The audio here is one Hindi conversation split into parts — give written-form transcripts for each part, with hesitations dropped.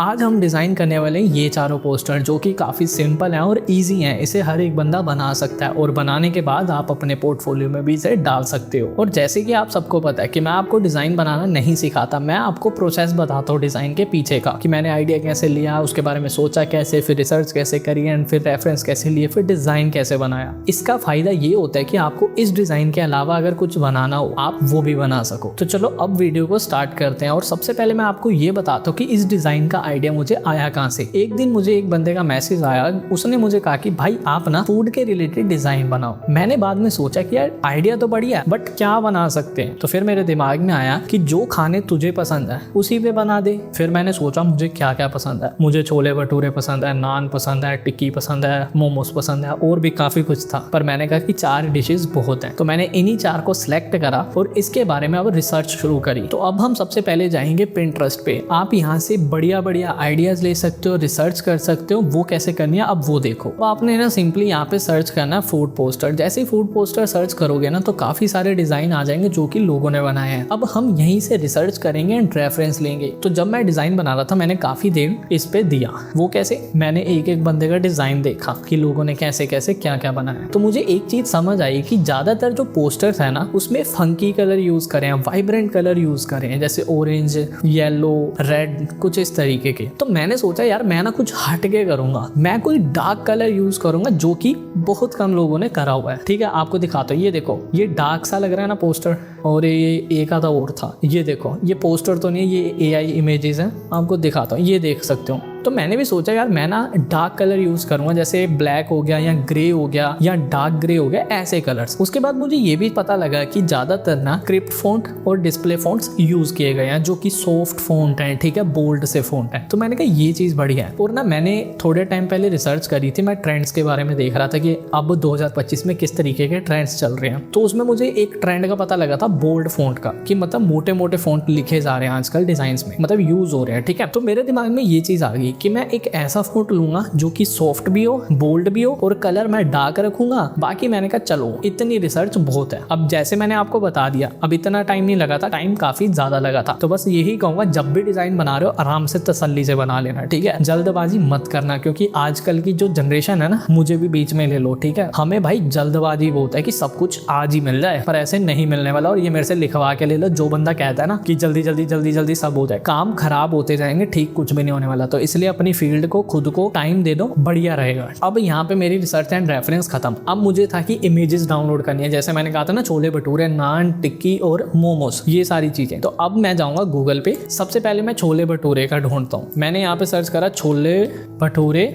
आज हम डिजाइन करने वाले हैं ये चारों पोस्टर जो कि काफी सिंपल हैं और इजी हैं। इसे हर एक बंदा बना सकता है और बनाने के बाद आप अपने पोर्टफोलियो में भी इसे डाल सकते हो। और जैसे कि आप सबको पता है कि मैं आपको डिजाइन बनाना नहीं सिखाता, मैं आपको प्रोसेस बताता हूँ डिजाइन के पीछे का, कि मैंने आइडिया कैसे लिया, उसके बारे में सोचा कैसे, फिर रिसर्च कैसे करी एंड फिर रेफरेंस कैसे लिए, फिर डिजाइन कैसे बनाया। इसका फायदा ये होता है कि आपको इस डिजाइन के अलावा अगर कुछ बनाना हो आप वो भी बना सको। तो चलो अब वीडियो को स्टार्ट करते हैं। और सबसे पहले मैं आपको ये बताता हूँ कि इस डिजाइन का आइडिया मुझे आया कहाँ से। एक दिन मुझे एक बंदे का मैसेज आया, उसने मुझे कहा कि भाई आप ना फूड के रिलेटेड डिजाइन बनाओ। मैंने बाद में सोचा कि यार आइडिया तो बढ़िया है बट क्या बना सकते हैं। तो फिर मेरे दिमाग में आया कि जो खाने तुझे पसंद है उसी पे बना दे। फिर मैंने सोचा मुझे क्या क्या पसंद है। मुझे छोले भटूरे पसंद है, नान पसंद है, टिक्की पसंद है, मोमोज पसंद है और भी काफी कुछ था। पर मैंने कहा कि 4 डिशेस बहुत हैं, तो मैंने इन्हीं 4 को सिलेक्ट करा और इसके बारे में अब रिसर्च शुरू करी। तो अब हम सबसे पहले जाएंगे पिंटरेस्ट पे। आप यहाँ से बढ़िया बढ़िया आइडियाज ले सकते हो, रिसर्च कर सकते हो। वो कैसे करनी है अब वो देखो। तो आपने ना सिंपली यहाँ पे सर्च करना है फूड पोस्टर। जैसे ही फूड पोस्टर सर्च करोगे ना तो काफी सारे डिजाइन आ जाएंगे जो कि लोगों ने बनाए हैं। अब हम यहीं से रिसर्च करेंगे एंड रेफरेंस लेंगे। तो जब मैं डिजाइन बना रहा था मैंने काफी देर इस पे दिया। वो कैसे, मैंने एक एक बंदे का डिजाइन देखा कि लोगों ने कैसे कैसे क्या क्या बनाया। तो मुझे एक चीज समझ आई कि ज्यादातर जो पोस्टर्स है ना उसमें फंकी कलर यूज करें, वाइब्रेंट कलर यूज करें, जैसे ऑरेंज, येलो, रेड, कुछ इस तरीके के। तो मैंने सोचा यार मैं ना कुछ हटके करूंगा, मैं कोई डार्क कलर यूज करूंगा जो कि बहुत कम लोगों ने करा हुआ है। ठीक है, आपको दिखाता हूँ। ये देखो, ये डार्क सा लग रहा है ना पोस्टर, और ये एक आधा और था। ये देखो, ये पोस्टर तो नहीं है, ये AI इमेजेस हैं। आपको दिखाता हूँ, ये देख सकते हो। तो मैंने भी सोचा यार मैं ना डार्क कलर यूज करूंगा, जैसे ब्लैक हो गया या ग्रे हो गया या डार्क ग्रे हो गया, ऐसे कलर्स। उसके बाद मुझे ये भी पता लगा कि ज्यादातर ना क्रिप्ट फॉन्ट और डिस्प्ले फॉन्ट्स यूज किए गए हैं जो कि सॉफ्ट फॉन्ट है, ठीक है, बोल्ड से फॉन्ट है। तो मैंने कहा ये चीज बढ़िया है। और ना मैंने थोड़े टाइम पहले रिसर्च करी थी, मैं ट्रेंड्स के बारे में देख रहा था कि अब 2025 में किस तरीके के ट्रेंड्स चल रहे हैं। तो उसमें मुझे एक ट्रेंड का पता लगा था बोल्ड फॉन्ट का, कि मतलब मोटे मोटे फॉन्ट लिखे जा रहे हैं आजकल डिजाइन में, मतलब यूज हो रहे हैं। ठीक है, तो मेरे दिमाग में ये चीज आ गई कि मैं एक ऐसा फॉन्ट लूंगा जो कि सॉफ्ट भी हो, बोल्ड भी हो और कलर मैं डार्क रखूंगा। बाकी मैंने कहा चलो इतनी रिसर्च बहुत है। अब जैसे मैंने आपको बता दिया, अब इतना टाइम नहीं लगा था, टाइम काफी ज्यादा लगा था। तो बस यही कहूंगा, जब भी डिजाइन बना रहे हो आराम से तसल्ली से बना लेना, ठीक है, जल्दबाजी मत करना। क्योंकि आजकल की जो जनरेशन है ना, मुझे भी बीच में ले लो, ठीक है, हमें भाई जल्दबाजी बहुत है कि सब कुछ आज ही मिल जाए, पर ऐसे नहीं मिलने वाला। और ये मेरे से लिखवा के ले लो, जो बंदा कहता है ना कि जल्दी जल्दी जल्दी जल्दी सब हो जाए, काम खराब होते जाएंगे, ठीक कुछ भी नहीं होने वाला। तो इसलिए अपनी फील्ड को, खुद को टाइम दे दो, बढ़िया रहेगा। अब यहाँ पे मेरी रिसर्च एंड रेफरेंस खत्म। अब मुझे था कि इमेजेस डाउनलोड करनी है, जैसे मैंने कहा था ना, छोले भटूरे, नान, टिक्की और मोमोज, ये सारी चीजें। तो अब मैं जाऊंगा गूगल पे। सबसे पहले मैं छोले भटूरे का ढूंढता हूँ। मैंने यहाँ पे सर्च करा छोले भटूरे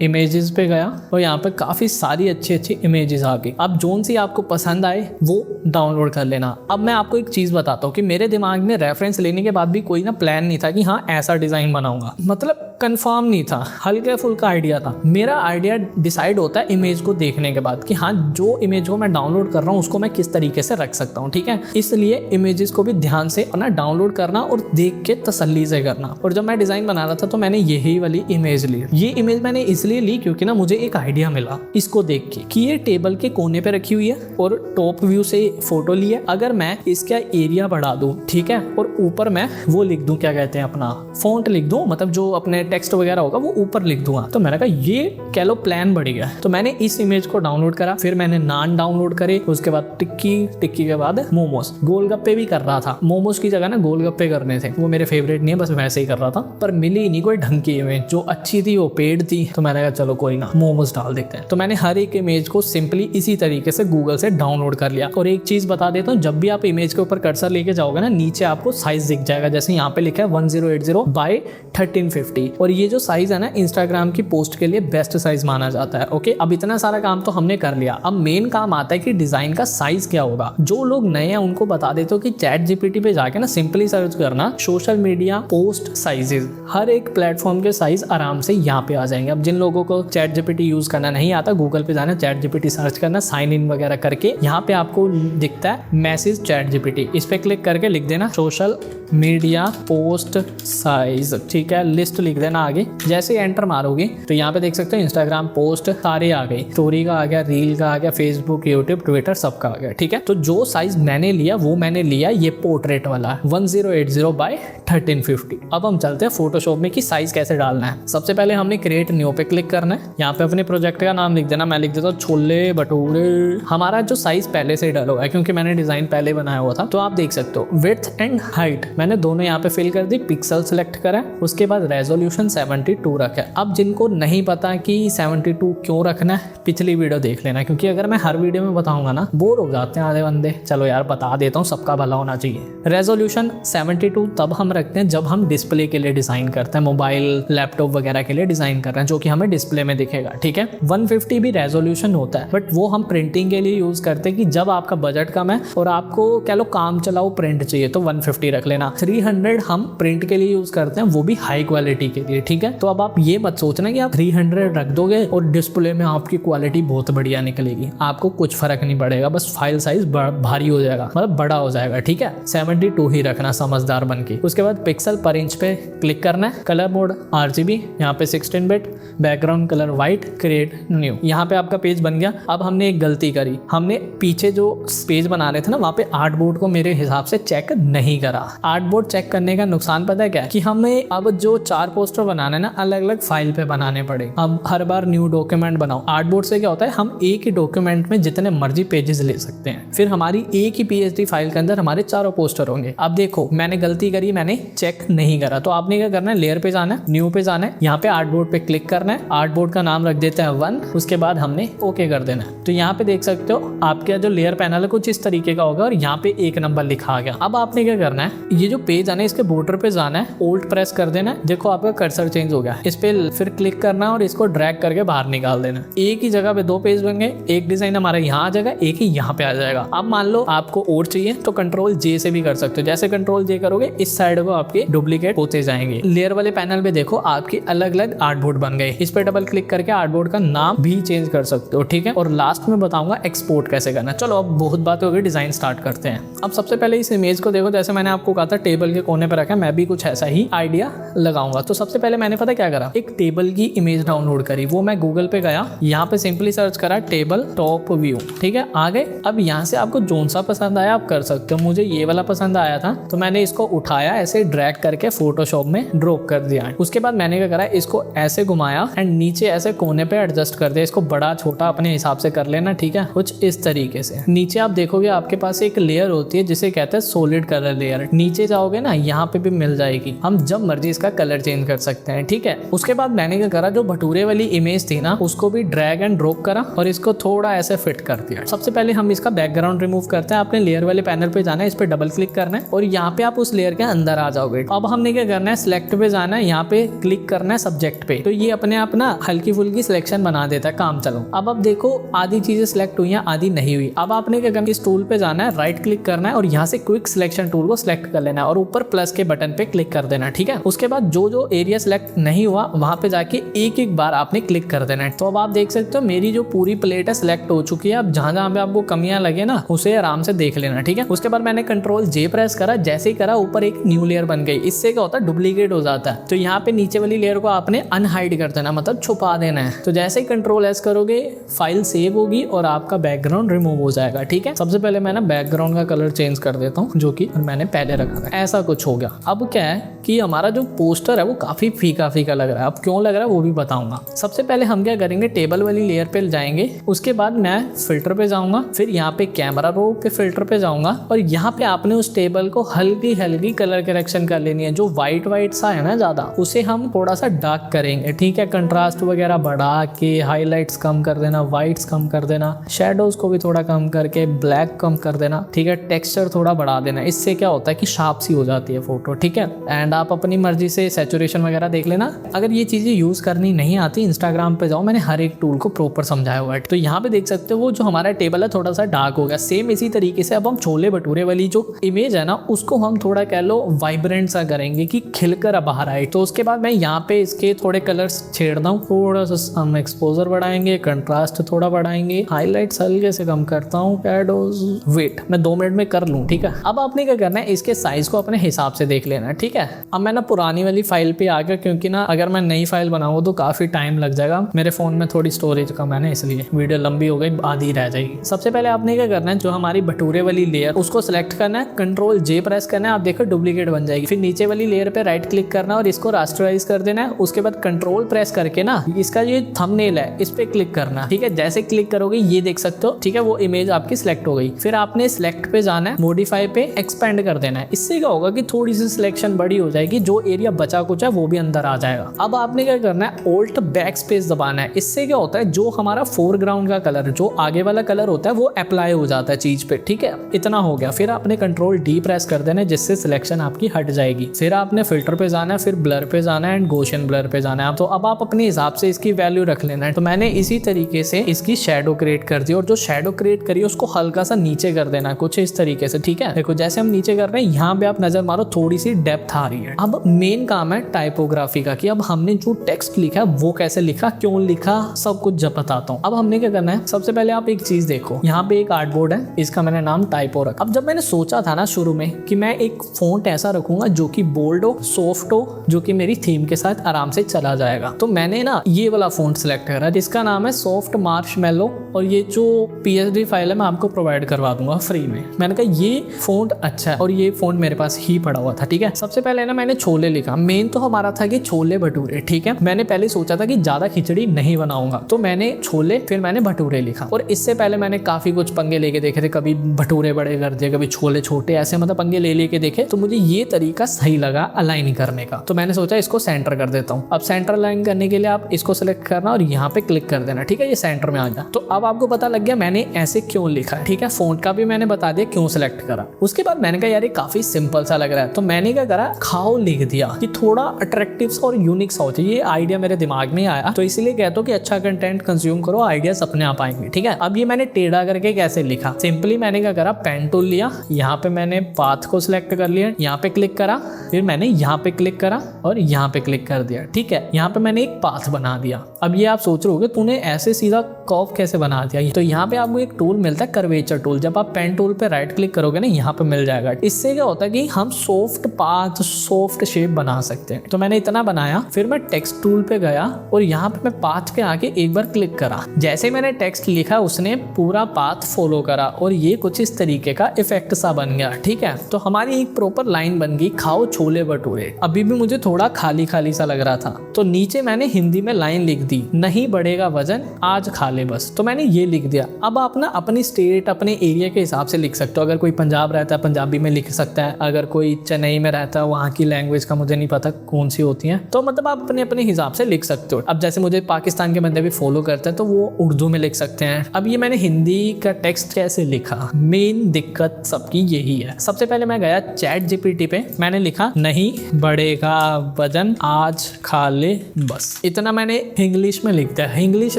इमेजेस पे गया और यहाँ पे काफी सारी अच्छी अच्छी इमेजेस आ गई। अब जोन सी आपको पसंद आए वो डाउनलोड कर लेना। अब मैं आपको एक चीज बताता हूँ कि मेरे दिमाग में रेफरेंस लेने के बाद भी कोई ना प्लान नहीं था कि हाँ ऐसा डिजाइन बनाऊंगा, मतलब कंफर्म नहीं था, हल्का फुल्का आइडिया था। मेरा आइडिया डिसाइड होता है इमेज को देखने के बाद कि हाँ जो इमेज को मैं डाउनलोड कर रहा हूँ उसको मैं किस तरीके से रख सकता हूँ, ठीक है। इसलिए इमेजेस को भी ध्यान से ना डाउनलोड करना और देख के तसल्ली से करना। और जब मैं डिजाइन बना रहा था तो मैंने यही वाली इमेज ली। ये इमेज मैंने इसलिए ली क्योंकि ना मुझे एक आइडिया मिला इसको देख के कि ये टेबल के कोने पे रखी हुई है और टॉप व्यू से फोटो ली है। अगर मैं इसका एरिया बढ़ा दूं, ठीक है, और ऊपर मैं वो लिख दूं, क्या कहते हैं, अपना फॉन्ट लिख दूं, मतलब जो अपने टेक्स्ट वगैरह होगा वो ऊपर लिख दूंगा। तो मैंने कहा ये कह लो प्लान बढ़ गया। तो मैंने इस इमेज को डाउनलोड करा, फिर मैंने नान डाउनलोड करे, उसके बाद टिक्की के बाद मोमोज। गोलगप्पे भी कर रहा था, मोमोज की जगह ना गोलगप्पे करने थे, वो मेरे फेवरेट नहीं है, बस वैसे ही कर रहा था। पर मिली नहीं कोई ढंग की इमेज, जो अच्छी थी वो पेड थी। तो मैंने कहा चलो कोई ना, मोमोज डाल देते हैं। तो मैंने हर एक इमेज को सिंपली इसी तरीके से गूगल से डाउनलोड कर लिया। और एक चीज बता देता हूँ, जब भी आप इमेज के ऊपर कर्सर लेके जाओगे ना, नीचे आपको साइज दिख जाएगा। जैसे यहाँ पे लिखा है 1080 बाय 1350, और ये जो साइज है ना इंस्टाग्राम की पोस्ट के लिए बेस्ट साइज माना जाता है। ओके, अब इतना सारा काम तो हमने कर लिया। अब मेन काम आता है कि डिजाइन का साइज क्या होगा। जो लोग नए हैं उनको बता देते हो कि चैट जीपीटी पे जाके ना सिंपली सर्च करना सोशल मीडिया पोस्ट साइजेस, हर एक प्लेटफॉर्म के साइज आराम से यहाँ पे आ जाएंगे। अब जिन लोगों को चैट जीपीटी यूज करना नहीं आता, गूगल पे जाना, चैट जीपीटी सर्च करना, साइन इन वगैरह करके यहाँ पे आपको दिखता है मैसेज चैट जीपीटी, इस पे क्लिक करके लिख देना सोशल मीडिया पोस्ट साइज, ठीक है, लिस्ट लिख देना आगे। जैसे एंटर मारोगे तो यहाँ पे देख सकते हो इंस्टाग्राम पोस्ट सारे आ गए, स्टोरी का आ गया, रील का आ गया, फेसबुक, यूट्यूब, ट्विटर सबका आ गया। ठीक है, तो जो साइज मैंने लिया वो मैंने लिया ये पोर्ट्रेट वाला 1080 बाय 1350। अब हम चलते हैं फोटोशॉप में कि साइज कैसे डालना है। सबसे पहले हमने क्रिएट न्यू पे क्लिक करना है। यहाँ पे अपने प्रोजेक्ट का नाम लिख देना, मैं लिख देता हूँ छोले भटूरे। हमारा जो साइज पहले से ही डाला हुआ है क्योंकि मैंने डिजाइन पहले बनाया हुआ था, तो आप देख सकते हो विड्थ एंड हाइट मैंने दोनों यहाँ पे फिल कर दी। पिक्सल सेलेक्ट करा, उसके बाद रेजोल्यूशन 72 रखा है। अब जिनको नहीं पता कि 72 क्यों रखना है, पिछली वीडियो देख लेना, क्योंकि अगर मैं हर वीडियो में बताऊंगा ना बोर हो जाते हैं आधे बंदे। चलो यार बता देता हूँ, सबका भला होना चाहिए। रेजोल्यूशन 72 तब हम रखते हैं जब हम डिस्प्ले के लिए डिजाइन करते हैं, मोबाइल लैपटॉप वगैरह के लिए डिजाइन कर रहे हैं जो कि हमें डिस्प्ले में दिखेगा। ठीक है, 150 भी रेजोल्यूशन होता है, बट वो हम प्रिंटिंग के लिए यूज करते हैं कि जब आपका बजट कम है और आपको कह लो काम चलाओ प्रिंट चाहिए तो 150 रख लेना। 300 हम प्रिंट के लिए यूज करते हैं, वो भी हाई क्वालिटी के लिए। ठीक है, तो अब आप ये मत सोचना कि आप 300 रख दोगे और डिस्प्ले में आपकी क्वालिटी बहुत बढ़िया निकलेगी, आपको कुछ फर्क नहीं पड़ेगा, बस फाइल साइज भारी हो जाएगा, मतलब बड़ा हो जाएगा। ठीक है, 72 ही रखना समझदार बन के। उसके बाद पिक्सल पर इंच पे क्लिक करना है, कलर मोड RGB, यहाँ पे 16 bit, background colour white, create new. यहाँ पे आपका पेज बन गया। अब हमने एक गलती करी, हमने पीछे जो पेज बना रहे थे ना वहाँ पे आर्टबोर्ड को मेरे हिसाब से चेक नहीं करा। आर्टबोर्ड चेक करने का नुकसान पता है क्या है, कि हमें अब जो 4 पोस्टर बनाने ना अलग अलग फाइल पे बनाने पड़े। अब हर बार न्यू डॉक्यूमेंट बनाओ। आर्टबोर्ड से क्या होता है, हम एक ही डॉक्यूमेंट में जितने मर्जी पेजेस ले सकते हैं, फिर हमारी एक ही PSD फाइल के अंदर हमारे चारों पोस्टर होंगे। अब देखो मैंने गलती करी, मैंने चेक नहीं करा, तो आपने क्या करना है, लेयर पे जाना है, न्यू पे जाना है, यहाँ पे आर्टबोर्ड पे क्लिक करना है, आर्टबोर्ड का नाम रख देते हैं 1, उसके बाद हमने ओके कर देना है। तो यहाँ पे देख सकते हो आपका जो लेयर पैनल है कुछ इस तरीके का होगा और यहाँ पे 1 नंबर लिखा आ गया। अब आपने क्या करना है, ये जो पेज आना है इसके बॉर्डर पे जाना है, ओल्ट प्रेस कर देना है, देखो आपका कर्सर चेंज हो गया, इस पे फिर क्लिक करना है और इसको ड्रैग करके बाहर निकाल देना। एक ही जगह पे 2 पेज बन गए, एक डिजाइन हमारा यहाँ आ जाएगा, एक ही यहाँ पे आ जाएगा। अब मान लो आपको और चाहिए तो Ctrl J से भी कर सकते हो। जैसे Ctrl J करोगे इस साइड को आपके डुप्लीकेट होते जाएंगे। लेयर वाले पैनल पे देखो आपके अलग अलग आर्टबोर्ड बन गए, इस पे डबल क्लिक करके आर्टबोर्ड का नाम भी चेंज कर सकते हो। ठीक है, और लास्ट में बताऊंगा एक्सपोर्ट कैसे करना। चलो अब बहुत बात हो गई, डिजाइन स्टार्ट करते हैं। अब सबसे पहले इस इमेज को देखो, जैसे मैंने आपको कहा था टेबल के कोने पे रखा है, मैं भी कुछ ऐसा ही आइडिया लगाऊंगा। तो सबसे पहले मैंने पता क्या करा, एक टेबल की इमेज डाउनलोड करी, वो मैं गूगल पे गया, यहाँ पे सिंपली सर्च करा टेबल टॉप व्यू। ठीक है, आ गए। अब यहाँ से आपको जोन सा पसंद आया आप कर सकते हो। मुझे ये वाला पसंद आया था तो मैंने इसको उठाया, ऐसे ड्रैग करके फोटोशॉप में ड्रॉप कर दिया। उसके बाद मैंने क्या करा, इसको ऐसे घुमाया एंड नीचे ऐसे कोने पे एडजस्ट कर दिया। इसको बड़ा छोटा अपने हिसाब से कर लेना। ठीक है, कुछ इस तरीके से। नीचे आप देखोगे आपके पास एक लेयर होती है जिसे कहते हैं सॉलिड कलर लेयर। नीचे जाओगे ना यहाँ पे भी मिल जाएगी, हम जब मर्जी इसका कलर चेंज कर सकते हैं। ठीक है, उसके बाद मैंने क्या करा, जो भटूरे वाली इमेज थी ना उसको भी ड्रैग एंड ड्रॉप करा और इसको थोड़ा ऐसे फिट कर दिया। सबसे पहले हम इसका बैकग्राउंड रिमूव करते हैं। आपने लेयर वाले पैनल पे जाना है, इस पे डबल क्लिक करना है और यहाँ पे आप उस लेयर के अंदर आ जाओगे। अब हमने क्या करना है, सिलेक्ट पे जाना है, यहाँ पे क्लिक करना है सब्जेक्ट पे, तो ये अपने आप ना हल्की फुल्की सिलेक्शन बना देता है, काम चलो। अब देखो आधी चीजें सिलेक्ट हुई हैं, आधी नहीं हुई। अब आपने क्या करना है, इस टूल पे जाना है, राइट क्लिक करना है और यहाँ से क्विक सिलेक्शन टूल को सिलेक्ट कर लेना है और ऊपर प्लस के बटन पे क्लिक कर देना। ठीक है, उसके बाद जो जो एरिया सिलेक्ट नहीं हुआ वहां पे जाके एक एक बार आपने क्लिक कर देना है। तो अब आप देख सकते हो मेरी जो पूरी प्लेट है सिलेक्ट हो चुकी है। अब जहां जहां पे आपको कमियां लगे ना उसे आराम से देख लेना। ठीक है, उसके बाद मैंने Ctrl J प्रेस करा, जैसे ही करा ऊपर एक न्यू लेयर बन गई। इससे क्या होता है, डुप्लीकेट हो जाता है। तो यहाँ पे नीचे वाली लेयर को आपने अनहाइड कर देना, मतलब छुपा देना है। तो जैसे ही Ctrl S करोगे फाइल सेव होगी और आपका बैकग्राउंड रिमूव हो जाएगा। ठीक है, सबसे पहले मैं ना बैकग्राउंड का कलर चेंज कर देता हूँ, जो कि मैंने पहले रखा था। ऐसा कुछ हो गया। अब क्या है कि हमारा जो पोस्टर है वो काफी फीका फीका लग रहा है। अब क्यों लग रहा है वो भी बताऊंगा। सबसे पहले हम क्या करेंगे, टेबल वाली लेयर पे जाएंगे, उसके बाद मैं फिल्टर पे जाऊंगा, फिर यहाँ पे कैमरा रो पे फिल्टर पे जाऊंगा और यहाँ पे आपने उस टेबल को हल्की हल्की कलर करेक्शन कर लेनी है। जो व्हाइट व्हाइट सा है ना ज्यादा, उसे हम थोड़ा सा डार्क करेंगे। ठीक है, कंट्रास्ट वगैरह बढ़ा के, हाईलाइट्स कम कर देना, व्हाइट्स कम कर देना, शेडोज को भी थोड़ा कम करके, ब्लैक कम कर देना। ठीक है, टेक्सचर थोड़ा बढ़ा देना। इससे क्या होता है कि शार्प सी हो जाती है फोटो। ठीक है, एंड आप अपनी मर्जी से सैचुरेशन वगैरह देख लेना। अगर ये चीजें यूज करनी नहीं आती, इंस्टाग्राम पे जाओ, मैंने हर एक टूल को प्रॉपर समझाया हुआ है। तो यहाँ पे देख सकते हो वो जो हमारा टेबल है थोड़ा सा डार्क हो गया। सेम इसी तरीके से अब हम छोले भटूरे वाली जो इमेज है ना उसको हम थोड़ा कह लो वाइब्रेंट सा करेंगे कि खिलकर बाहर आए। तो उसके बाद मैं यहाँ पे इसके थोड़े कलर्स छेड़ता हूँ, थोड़ा सा हम एक्सपोजर बढ़ाएंगे, कंट्रास्ट थोड़ा बढ़ाएंगे, हाईलाइट्स हल्के से कम करता हूँ, शैडोज। वेट मैं 2 मिनट में कर लूँ। ठीक है, अब आपने क्या करना है, इसके साइज को अपने हिसाब से देख लेना है। ठीक है, अब मैं ना पुरानी वाली फाइल पे आ गया, क्योंकि ना अगर मैं नई फाइल बनाऊँ तो काफी टाइम लग जाएगा। मेरे फोन में थोड़ी स्टोरेज कम है ना, इसलिए वीडियो लंबी हो गई, आधी रह जाएगी। सबसे पहले आपने क्या करना है, जो हमारी भटूरे वाली लेयर उसको सिलेक्ट करना है, कंट्रोल जे प्रेस करना है, आप देखो डुप्लीकेट बन जाएगी। फिर नीचे वाली लेयर पे राइट क्लिक करना और इसको रास्टराइज कर देना है। उसके बाद कंट्रोल प्रेस करके ना इसका ये थंबनेल है इस पे क्लिक करना, ठीक है। जैसे क्लिक करोगे ये देख सकते हो, ठीक है, वो इमेज आपकी सिलेक्ट हो गई। फिर आपने सिलेक्ट पे जाना है, मॉडिफाई पे एक्सपेंड कर देना है। इससे क्या होगा कि थोड़ी सी सिलेक्शन बड़ी हो जाएगी, जो एरिया बचा कुछ है वो भी अंदर आ जाएगा। अब आपने क्या करना है, ऑल्ट बैक स्पेस दबाना है। इससे क्या होता है, जो हमारा फोरग्राउंड का कलर, जो आगे वाला कलर होता है वो अप्लाई हो जाता है चीज पे, ठीक है। इतना हो गया। फिर आपने कंट्रोल डी प्रेस कर देना है, जिससे सिलेक्शन आपकी हट जाएगी। फिर आपने फिल्टर पे जाना है, फिर ब्लर पे जाना है एंड गॉसियन ब्लर पे जाना है। तो अब आप अपने हिसाब से इसकी वैल्यू रख लेना है। तो मैंने इसी तरीके से इसकी शेडो क्रिएट कर दी, और जो शेडो क्रिएट करी उसको हल्का सा नीचे कर देना कुछ इस तरीके से, ठीक है। देखो जैसे हम नीचे कर रहे हैं, यहाँ पे आप नजर मारो थोड़ी सी डेप्थ आ रही है। अब मेन काम है टाइपोग्राफी का, कि अब हमने जो टेक्स्ट लिखा है वो कैसे लिखा, क्यों लिखा, सब कुछ जब बताता हूँ। अब हमने क्या करना है, सबसे पहले आप एक चीज देखो, यहाँ पे एक आर्टबोर्ड है, इसका मैंने नाम टाइपो रखा। अब जब मैंने सोचा था ना शुरू में कि मैं एक फॉन्ट ऐसा रखूंगा जो कि बोल्ड हो, सॉफ्ट हो, जो कि मेरी थीम के साथ आराम से चला जाएगा, तो मैंने ना ये वाला फॉन्ट सिलेक्ट करा, जिसका नाम है सॉफ्ट मार्शमैलो। और ये जो PSD फाइल है मैं आपको प्रोवाइड करवा दूंगा फ्री में। मैंने कहा ये फॉन्ट अच्छा है, और ये फॉन्ट मेरे पास ही पड़ा हुआ था, ठीक है। सबसे पहले ना मैंने छोले लिखा। मेन तो हमारा था कि छोले भटूरे, ठीक है। मैंने पहले सोचा था कि ज्यादा खिचड़ी नहीं बनाऊंगा, तो मैंने छोले, फिर मैंने भटूरे लिखा। और इससे पहले मैंने काफी कुछ पंगे लेके देखे थे, कभी भटूरे बड़े कर दिए, कभी छोले छोटे, ऐसे मतलब पंगे ले लेके देखे। तो मुझे ये तरीका सही लगा अलाइन करने का, तो मैंने सोचा इसको सेंटर कर देता हूँ। अब सेंटर अलाइन करने के लिए आप इसको सिलेक्ट करना और यहाँ पे क्लिक कर देना, ठीक है। ये सेंटर में आ गया। तो अब आपको पता लग गया मैंने ऐसे क्यों लिखा है, ठीक है। फॉन्ट का भी मैंने बता दिया क्यों सिलेक्ट करा। उसके बाद मैंने कहा यार ये काफी सिंपल सा लग रहा है, तो मैंने क्या करा, खाओ लिख दिया, कि थोड़ा अट्रैक्टिव सा और यूनिक सा हो चाहिए। ये आइडिया मेरे दिमाग में आया, तो इसलिए कहता हूँ कि अच्छा कंटेंट कंज्यूम करो, आइडियाज अपने आप आएंगे, ठीक है। अब ये मैंने टेढ़ा करके कैसे लिखा, सिंपली मैंने क्या करा, पेन टूल लिया, यहाँ पे मैंने पाथ को सिलेक्ट कर लिया, यहाँ पे क्लिक करा, फिर मैंने यहाँ पे क्लिक करा और यहाँ पे क्लिक कर दिया, ठीक है। यहाँ पे मैंने एक पाथ बना दिया। अब ये आप सोच रहे होगे तूने ऐसे सीधा कर्व कैसे बना दिया, तो यहाँ पे आपको एक टूल मिलता है कर्वेचर टूल। जब आप पेन टूल पे राइट क्लिक करोगे ना, यहाँ पे मिल जाएगा। इससे क्या होता है कि हम सॉफ्ट पाथ, सॉफ्ट शेप बना सकते हैं। तो मैंने इतना बनाया, फिर मैं टेक्स्ट टूल पे गया और यहाँ पे मैं पाथ पे आके एक बार क्लिक करा। जैसे मैंने टेक्स्ट लिखा उसने पूरा पाथ फॉलो करा, और ये कुछ इस तरीके का इफेक्ट सा बन गया, ठीक है। तो हमारी एक प्रॉपर लाइन बन गई, खाओ छोले भटूरे। अभी भी मुझे थोड़ा खाली खाली सा लग रहा था, तो नीचे मैंने हिंदी में लाइन लिख दी, नहीं बढ़ेगा वजन आज खा ले बस। तो मैंने ये लिख दिया। अब आप ना अपनी स्टेट, अपने एरिया के हिसाब से लिख सकते हो। अगर कोई पंजाब रहता है पंजाबी में लिख सकता है, अगर कोई चेन्नई में रहता है, वहाँ की लैंग्वेज का मुझे नहीं पता कौन सी होती है, तो मतलब आप अपने अपने हिसाब से लिख सकते हो। अब जैसे मुझे पाकिस्तान के बंदे भी फॉलो करते हैं तो वो उर्दू में लिख सकते हैं। अब ये मैंने हिंदी का टेक्स्ट कैसे लिखा, मेन दिक्कत सबकी यही है। सबसे पहले मैं गया चैट GPT पे, मैंने लिखा नहीं बढ़ेगा वजन आज खा ले बस। इतना मैंने इंग्लिश में लिख दिया। इंग्लिश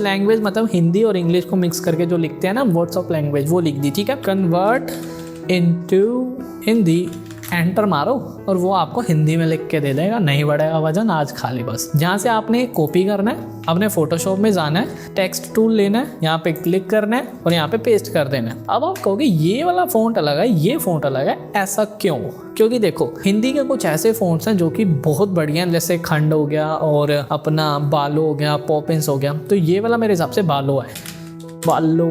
लैंग्वेज मतलब हिंदी और इंग्लिश को मिक्स करके जो लिखते हैं ना व्हाट्सएप लैंग्वेज, वो लिख दी, ठीक है। कन्वर्ट इनटू हिंदी, एंटर मारो और वो आपको हिंदी में लिख के दे देगा, नहीं बढ़ेगा वजन आज खा ली बस। जहाँ से आपने कॉपी करना है, अपने फोटोशॉप में जाना है, टेक्स्ट टूल लेना है, यहाँ पे क्लिक करना है और यहाँ पे पेस्ट कर देना है। अब आप कहोगे ये वाला फॉन्ट अलग है, ये फॉन्ट अलग है, ऐसा क्यों? क्योंकि देखो हिंदी के कुछ ऐसे फॉन्ट्स हैं जो कि बहुत बढ़िया हैं, जैसे खंड हो गया और अपना बालो हो गया, पॉपिंस हो गया। तो ये वाला मेरे हिसाब से बालो है, बालो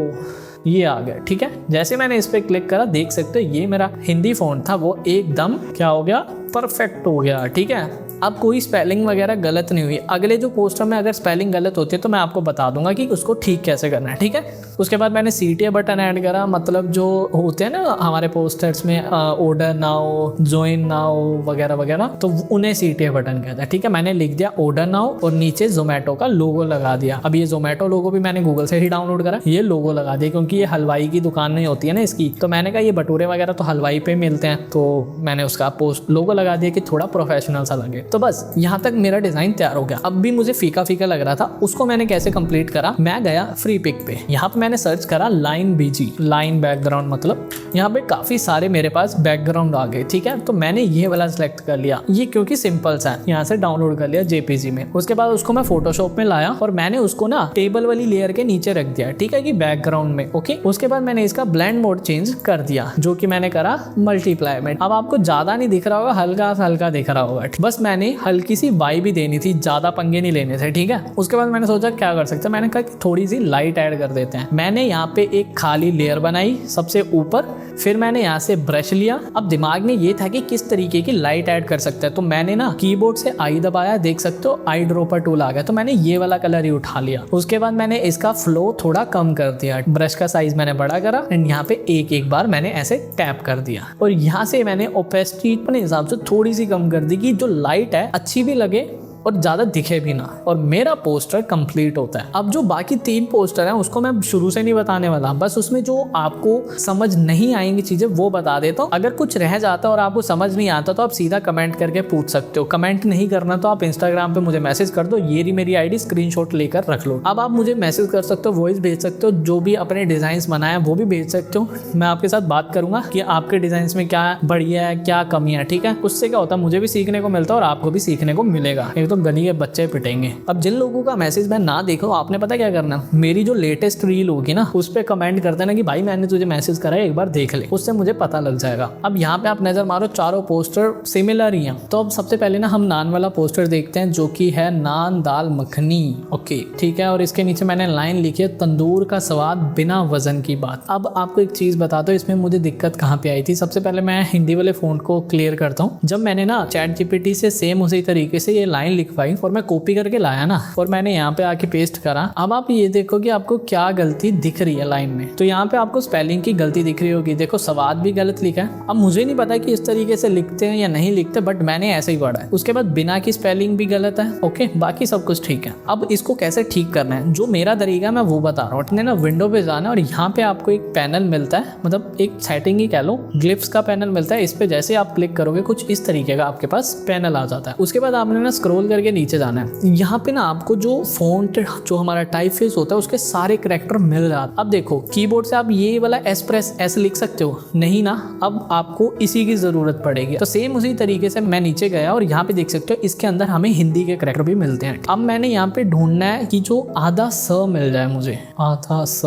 ये आ गया, ठीक है। जैसे मैंने इस पे क्लिक करा, देख सकते हो ये मेरा हिंदी फॉन्ट था, वो एकदम क्या हो गया, परफेक्ट हो गया, ठीक है। अब कोई स्पेलिंग वगैरह गलत नहीं हुई। अगले जो पोस्टर में अगर स्पेलिंग गलत होती है तो मैं आपको बता दूंगा कि उसको ठीक कैसे करना है, ठीक है। उसके बाद मैंने CTA बटन ऐड करा, मतलब जो होते हैं ना हमारे पोस्टर्स में ऑर्डर नाउ, ज्वाइन नाउ वगैरह वगैरह, तो उन्हें CTA बटन कहता है, ठीक है। मैंने लिख दिया ऑर्डर नाउ और नीचे जोमेटो का लोगो लगा दिया। अब ये जोमेटो लोगो भी मैंने गूगल से ही डाउनलोड करा, ये लोगो लगा दिया क्योंकि ये हलवाई की दुकान नहीं होती है ना इसकी। तो मैंने कहा ये भटूरे वगैरह तो हलवाई पे मिलते हैं, तो मैंने उसका पोस्ट लोगो लगा दिया कि थोड़ा प्रोफेशनल सा लगे। तो बस यहाँ तक मेरा डिजाइन तैयार हो गया। अब भी मुझे फीका फीका लग रहा था, उसको मैंने कैसे कंप्लीट करा, मैं गया फ्री पिक पे, यहाँ पे मैंने सर्च करा लाइन BG, लाइन बैकग्राउंड, मतलब यहाँ पे काफी सारे मेरे पास बैकग्राउंड आ गए, ठीक है। तो मैंने ये वाला सिलेक्ट कर लिया, ये क्योंकि सिंपल सा है, यहाँ से डाउनलोड कर लिया JPG में। उसके बाद उसको मैं फोटोशॉप में लाया और मैंने उसको ना टेबल वाली लेयर के नीचे रख दिया, ठीक है, कि बैकग्राउंड में, ओके। उसके बाद मैंने इसका ब्लेंड मोड चेंज कर दिया, जो कि मैंने करा मल्टीप्लाई में। अब आपको ज्यादा नहीं दिख रहा होगा, हल्का हल्का दिख रहा होगा, बस मैंने मैंने हल्की सी वाइब भी देनी थी, ज्यादा पंगे नहीं लेने थे, ठीक है। उसके बाद मैंने सोचा क्या कर सकते हैं, मैंने कहा कि थोड़ी सी लाइट ऐड कर देते हैं। मैंने यहाँ पे एक खाली लेयर बनाई सबसे ऊपर, फिर मैंने यहाँ से ब्रश लिया। अब दिमाग में ये था कि किस तरीके की लाइट ऐड कर सकते हैं, तो मैंने ना कीबोर्ड से आई दबाया, देख सकते हो आई ड्रॉपर टूल आ गया, तो मैंने ये वाला कलर ही उठा लिया। उसके बाद मैंने इसका फ्लो थोड़ा कम कर दिया, ब्रश का साइज मैंने बड़ा करा एंड यहाँ पे एक एक बार मैंने ऐसे टैप कर दिया और यहाँ से मैंने ओपेसिटी अपने हिसाब से थोड़ी सी कम कर दी कि जो लाइट है अच्छी भी लगे और ज़्यादा दिखे भी ना, और मेरा पोस्टर कंप्लीट होता है। अब जो बाकी 3 पोस्टर हैं उसको मैं शुरू से नहीं बताने वाला, बस उसमें जो आपको समझ नहीं आएंगी चीज़ें वो बता देता हूँ। अगर कुछ रह जाता है और आपको समझ नहीं आता तो आप सीधा कमेंट करके पूछ सकते हो। कमेंट नहीं करना तो आप इंस्टाग्राम पे मुझे मैसेज कर दो, ये रही मेरी आईडी, स्क्रीनशॉट लेकर रख लो। अब आप मुझे मैसेज कर सकते हो, वॉइस भेज सकते हो, जो भी अपने डिजाइन बनाए वो भी भेज सकते हो। मैं आपके साथ बात करूंगा कि आपके डिजाइन में क्या बढ़िया है, क्या कमी है, ठीक है। उससे क्या होता है, मुझे भी सीखने को मिलता है और आपको भी सीखने को मिलेगा, तो गली के बच्चे पिटेंगे। अब जिन लोगों का मैसेज मैं ना देखो, आपने पता क्या करना, मेरी जो लेटेस्ट रील होगी ना उस पे कमेंट कर देना कि भाई मैंने तुझे मैसेज करा है, एक बार देख ले, उससे मुझे पता लग जाएगा। अब यहाँ पे आप नजर मारो, चारों पोस्टर सिमिलर ही हैं। तो अब सबसे पहले ना हम नान वाला पोस्टर देखते हैं, जो कि है नान दाल मखनी, ओके ठीक है। और इसके नीचे मैंने लाइन लिखी है, तंदूर का स्वाद बिना वजन की बात। अब आपको एक चीज बता दो, इसमें मुझे दिक्कत कहाँ पे आई थी। सबसे पहले मैं हिंदी वाले फ़ॉन्ट को क्लियर करता हूँ। जब मैंने ना चैट जीपीटी से सेम उसी तरीके से ये लाइन लिखवाई और मैं कॉपी करके लाया ना, और मैंने यहाँ पे आके पेस्ट करा, अब आप ये देखो कि आपको क्या गलती दिख रही है लाइन में। तो यहाँ पे आपको स्पेलिंग की गलती दिख रही होगी, देखो स्वाद भी गलत लिखा है। अब मुझे नहीं पता कि इस तरीके से लिखते हैं या नहीं लिखते, बट मैंने ऐसे ही पढ़ा है। उसके बाद बिना की स्पेलिंग भी गलत है, ओके, बाकी सब कुछ ठीक है। अब इसको कैसे ठीक करना है, जो मेरा तरीका मैं वो बता रहा हूँ। अपने ना विंडो पे जाना है और यहाँ पे आपको एक पैनल मिलता है, मतलब एक सेटिंग ही कह लो, ग्लिप्स का पैनल मिलता है। इस पे जैसे आप क्लिक करोगे कुछ इस तरीके का आपके पास पैनल आ जाता है। उसके बाद आपने ना स्क्रॉल करके नीचे जाना है। यहाँ पे ना आपको जो फॉन्ट, जो हमारा टाइप फेस होता है, उसके सारे करैक्टर मिल जाते हैं। अब देखो कीबोर्ड से आप ये वाला एस प्रेस ऐसे लिख सकते हो, नहीं ना, अब आपको इसी की जरूरत पड़ेगी। तो सेम उसी तरीके से मैं नीचे गया और यहाँ पे देख सकते हो इसके अंदर हमें हिंदी के करैक्टर भी मिलते हैं। अब मैंने यहाँ पे ढूंढना है कि जो आधा स मिल जाए, मुझे आधा स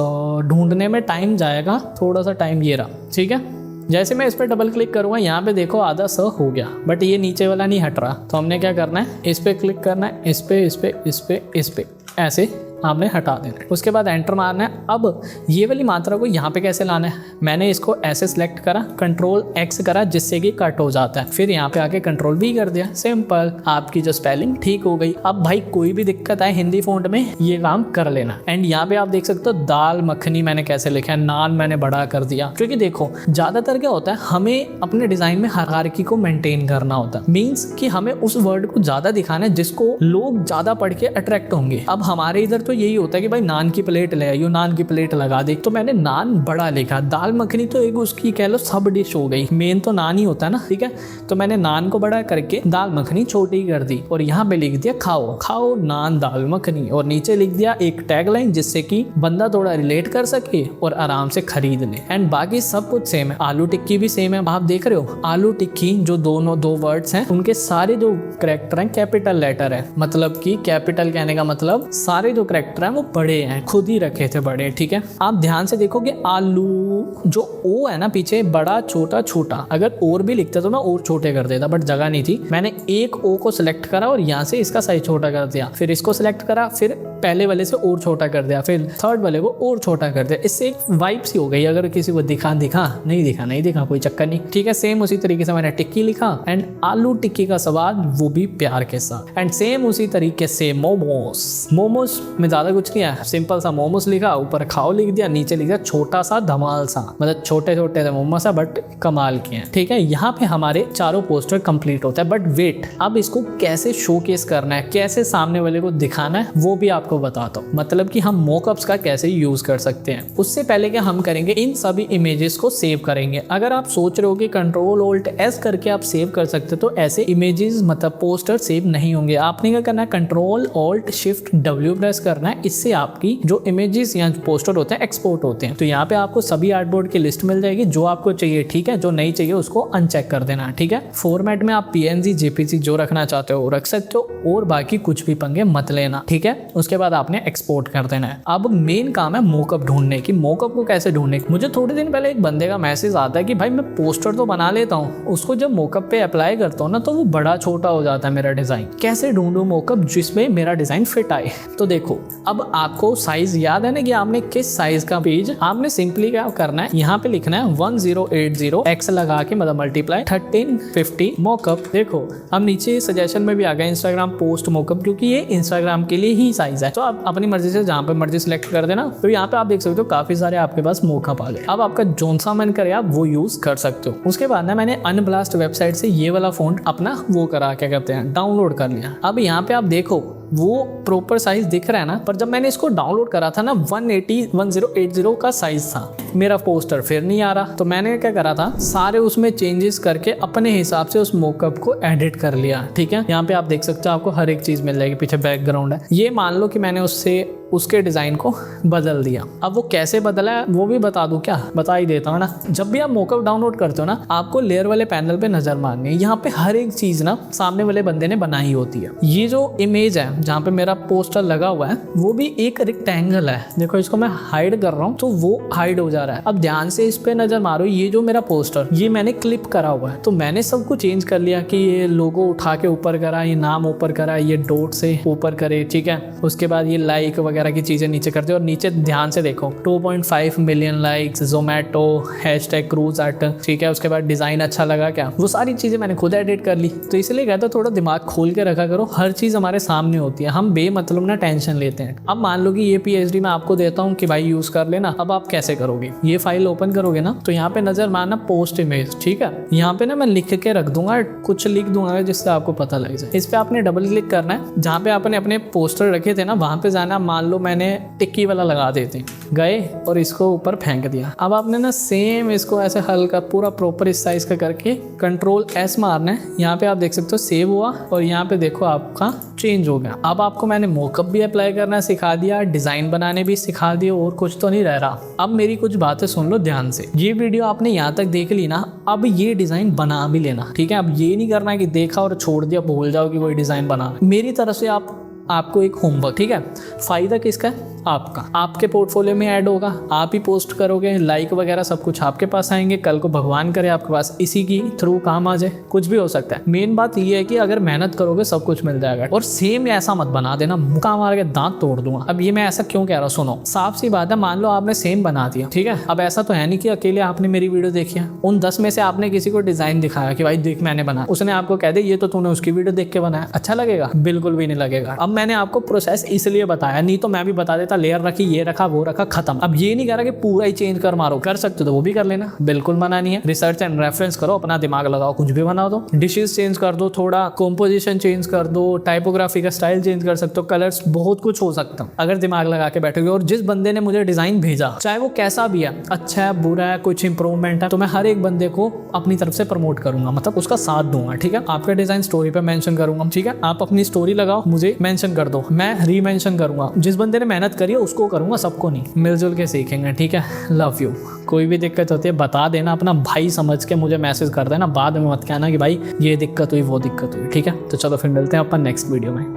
ढूंढने में टाइम जाएगा, थोड़ा सा टाइम ये रहा, ठीक है। जैसे मैं इस पर डबल क्लिक करूंगा, यहाँ पे देखो आधा स हो गया, बट ये नीचे वाला नहीं हट रहा। तो हमने क्या करना है, इस पे क्लिक करना है, इस पे इस पे इस पे इस पे, ऐसे आपने हटा देना है। उसके बाद एंटर मारना है। अब ये वाली मात्रा को यहाँ पे कैसे लाना है, मैंने इसको ऐसे सिलेक्ट करा, कंट्रोल एक्स करा, जिससे कि कट हो जाता है। फिर यहाँ पे आके कंट्रोल भी कर दिया, सिंपल, आपकी जो स्पेलिंग ठीक हो गई। अब भाई कोई भी दिक्कत आए हिंदी फॉन्ट में, ये काम कर लेना। एंड यहाँ पे आप देख सकते हो दाल मखनी मैंने कैसे लिखा है, नान मैंने बड़ा कर दिया, क्योंकि देखो ज्यादातर क्या होता है, हमें अपने डिजाइन में हायरार्की को मेंटेन करना होता है। मीन्स कि हमें उस वर्ड को ज्यादा दिखाना है जिसको लोग ज्यादा पढ़ के अट्रैक्ट होंगे। अब हमारे इधर तो यही होता है कि भाई नान की प्लेट ले आइयो, नान की प्लेट लगा दे, तो मैंने नान बड़ा लिखा। दाल मखनी तो एक उसकी कह लो सब डिश हो गई, मेन तो नान ही होता है ना, ठीक है। तो मैंने नान को बड़ा करके दाल मखनी छोटी कर दी और यहाँ पे लिख दिया खाओ खाओ नान दाल मखनी, और नीचे लिख दिया एक टैगलाइन जिससे कि बंदा थोड़ा रिलेट कर सके और आराम से खरीद ले। एंड बाकी सब कुछ सेम है, आलू टिक्की भी सेम है। आप देख रहे हो आलू टिक्की, जो दोनों दो वर्ड्स हैं उनके सारे जो करेक्टर हैं कैपिटल लेटर है, मतलब कि कैपिटल कहने का मतलब सारे जो करेक्टर हैं वो बड़े हैं, खुद ही रखे थे बड़े, ठीक है। आप ध्यान से देखोगे आलू, जो ओ है ना पीछे, बड़ा छोटा छोटा, अगर और भी लिखते तो मैं और छोटे कर देता, बट जगह नहीं थी। मैंने एक ओ को सिलेक्ट करा और यहाँ से इसका साइज छोटा कर दिया, फिर इसको सिलेक्ट करा, फिर पहले वाले से और छोटा कर दिया, फिर थर्ड वाले को और छोटा कर दिया। इससे एक वाइब सी हो गई, अगर किसी को दिखा नहीं दिखा कोई चक्कर नहीं, ठीक है। सेम उसी तरीके से मैंने टिक्की लिखा एंड आलू टिक्की का स्वाद वो भी प्यार के साथ। एंड सेम उसी तरीके से मोमोस में ज्यादा कुछ नहीं है, सिंपल सा मोमोस लिखा, ऊपर खाओ लिख दिया, नीचे लिख दिया छोटा सा धमाल सा, मतलब छोटे छोटे से मोमोस है बट कमाल के हैं, ठीक है। यहाँ पे हमारे चारों पोस्टर कंप्लीट होता है। बट वेट, अब इसको कैसे शोकेस करना है, कैसे सामने वाले को दिखाना है, वो भी आपको बताता हूँ। मतलब कि हम मॉकअप्स का कैसे यूज कर सकते हैं। उससे पहले क्या हम करेंगे, इन सभी इमेजेस को सेव करेंगे। अगर आप सोच रहे हो कि कंट्रोल ऑल्ट एस करके आप सेव कर सकते, तो ऐसे इमेजेस मतलब पोस्टर सेव नहीं होंगे। आपने क्या करना है, control alt shift W press करना करना है, इससे आपकी जो इमेजेस या पोस्टर होते हैं एक्सपोर्ट होते हैं। तो यहाँ पे आपको सभी आर्टबोर्ड की लिस्ट मिल जाएगी, जो आपको चाहिए ठीक है, जो नहीं चाहिए उसको अनचेक कर देना ठीक है। फॉर्मेट में आप PNG JPG जो रखना चाहते हो रख सकते हो, और बाकी कुछ भी पंगे मत लेना ठीक है। उसके बाद आपने एक्सपोर्ट कर देना है। अब मेन काम है मोकअप ढूंढने की। मोकअप को कैसे ढूंढने की, मुझे थोड़े दिन पहले एक बंदे का मैसेज आता है कि भाई मैं पोस्टर तो बना लेता हूँ, उसको जब मोकअप पे अप्लाई करता हूँ ना तो वो बड़ा छोटा हो जाता है मेरा डिजाइन। कैसे ढूंढूं मोकअप जिसमें मेरा डिजाइन फिट आए। तो देखो, अब आपको साइज याद है ना कि आपने किस साइज का पेज, आपने सिंपली क्या करना है, यहाँ पे लिखना है 1080 x लगा के मतलब मल्टीप्लाई 1350 मोकअप। देखो अब नीचे सजेशन में भी आ गया इंस्टाग्राम पोस्ट मोकअप, क्योंकि ये इंस्टाग्राम के लिए ही साइज है। तो आप अपनी मर्जी से जहाँ पे मर्जी सिलेक्ट कर देना। तो यहाँ पे आप देख सकते हो काफी सारे आपके पास मोकअप आ गए। अब आपका जोन सा मन करे आप वो यूज कर सकते हो। उसके बाद ना मैंने अनब्लास्ट वेबसाइट से ये वाला फॉन्ट अपना वो करा, क्या कहते हैं, डाउनलोड कर लिया। अब यहाँ पे आप देखो वो प्रॉपर साइज दिख रहा है ना, पर जब मैंने इसको डाउनलोड करा था ना 1080 का साइज था मेरा पोस्टर, फिर नहीं आ रहा। तो मैंने क्या करा था, सारे उसमें चेंजेस करके अपने हिसाब से उस मोकअप को एडिट कर लिया ठीक है। यहाँ पे आप देख सकते हो आपको हर एक चीज मिल जाएगी, पीछे बैकग्राउंड है। ये मान लो कि मैंने उसके डिजाइन को बदल दिया। अब वो कैसे बदला है वो भी बता दूं क्या, बता ही देता हूँ ना। जब भी आप मोकअप डाउनलोड करते हो ना, आपको लेयर वाले पैनल पे नजर मारनी है। यहाँ पे हर एक चीज ना सामने वाले बंदे ने बनाई होती है। ये जो इमेज है जहाँ पे मेरा पोस्टर लगा हुआ है वो भी एक रेक्टेंगल है। देखो इसको मैं हाइड कर रहा हूँ तो वो हाइड हो जा रहा है। अब ध्यान से इस पे नजर मारो, ये जो मेरा पोस्टर ये मैंने क्लिप करा हुआ है। तो मैंने सब कुछ चेंज कर लिया कि ये लोगो उठा के ऊपर करा, ये नाम ऊपर करा, ये डॉट से ऊपर करे ठीक है। उसके बाद ये लाइक वगैरह की चीजें नीचे करते हो, और नीचे ध्यान से देखो 2.5 million likes, Zomato, hashtag cruise art ठीक है। उसके बाद डिजाइन अच्छा लगा क्या, वो सारी चीजें मैंने खुद एडिट कर ली। तो इसलिए कहता थोड़ा दिमाग खोल के रखा करो, हर चीज हमारे सामने होती है, हम बेमतलब ना टेंशन लेते हैं। अब मान लो कि ये PhD मैं आपको देता हूँ कि भाई यूज कर लेना। अब आप कैसे करोगे, ये फाइल ओपन करोगे ना तो यहाँ पे नजर मारना पोस्ट इमेज ठीक है। यहाँ पे ना मैं लिख के रख दूंगा, कुछ लिख दूंगा जिससे आपको पता लग जाए। इस पे आपने डबल क्लिक करना है, जहाँ पे आपने अपने पोस्टर रखे थे ना वहां पे जाना। मान लो मैंने टिक्की वाला लगा देते गए और इसको ऊपर फेंक दिया। अब आपने ना सेम इसको ऐसे हल्का पूरा प्रॉपर इस साइज का करके Ctrl+S मारना है। यहाँ पे आप देख सकते हो सेव हुआ, और यहाँ पे देखो आपका चेंज हो गया। अब आपको मैंने मोकअप भी अप्लाई करना सिखा दिया, डिजाइन बनाने भी सिखा दिया, और कुछ तो नहीं रह रहा। अब मेरी कुछ बातें सुन लो ध्यान से। ये वीडियो आपने यहाँ तक देख ली ना, अब ये डिजाइन बना भी लेना ठीक है। अब ये नहीं करना कि देखा और छोड़ दिया, भूल जाओ कि कोई डिजाइन बना। मेरी तरफ से आपको एक होमवर्क ठीक है। फायदा किसका है, आपका, आपके पोर्टफोलियो में ऐड होगा, आप ही पोस्ट करोगे, लाइक वगैरह सब कुछ आपके पास आएंगे। कल को भगवान करे आपके पास इसी की थ्रू काम आ जाए, कुछ भी हो सकता है। मेन बात ये है कि अगर मेहनत करोगे सब कुछ मिल जाएगा। और सेम ऐसा मत बना देना मुक्का मार के दांत तोड़ दूंगा। अब ये मैं ऐसा क्यों कह रहा हूँ, सुनो, साफ सी बात है, मान लो आपने सेम बना दिया ठीक है। अब ऐसा तो है नहीं कि अकेले आपने मेरी वीडियो देखी है, उन 10 में से आपने किसी को डिजाइन दिखाया कि भाई देख मैंने बनाया, उसने आपको कह दे ये तो तूने उसकी वीडियो देख के बनाया, अच्छा लगेगा? बिल्कुल भी नहीं लगेगा। अब मैंने आपको प्रोसेस इसलिए बताया, नहीं तो मैं भी बता देता लेयर रखी, ये रखा, वो रखा, खत्म। अब ये नहीं कह रहा कि पूरा ही चेंज कर मारो, कर सकते हो तो वो भी कर लेना, बिल्कुल मना नहीं है। रिसर्च एंड रेफरेंस करो, अपना दिमाग लगाओ, कुछ भी बना दो। डिशेस चेंज कर दो, थोड़ा कॉम्पोजिशन चेंज कर दो, टाइपोग्राफी का स्टाइल चेंज कर सकते हो, कलर्स, बहुत कुछ हो सकता है अगर दिमाग लगा के बैठोगे। और जिस बंदे ने मुझे डिजाइन भेजा, चाहे वो कैसा भी है, अच्छा है, बुरा है, कुछ इंप्रूवमेंट है, तो मैं हर एक बंदे को अपनी तरफ से प्रमोट करूंगा, मतलब उसका साथ दूंगा ठीक है। आपका डिजाइन स्टोरी पे मेंशन करूंगा ठीक है। आप अपनी स्टोरी लगाओ, मुझे मेंशन कर दो, मैं रीमेंशन करूंगा। जिस बंदे ने मेहनत करी है उसको करूंगा, सबको नहीं, मिलजुल के सीखेंगे ठीक है। Love you. कोई भी दिक्कत होती है बता देना, अपना भाई समझ के मुझे मैसेज कर देना, बाद में मत कहना कि भाई ये दिक्कत हुई वो दिक्कत हुई ठीक है। तो चलो फिर मिलते हैं अपन नेक्स्ट वीडियो में।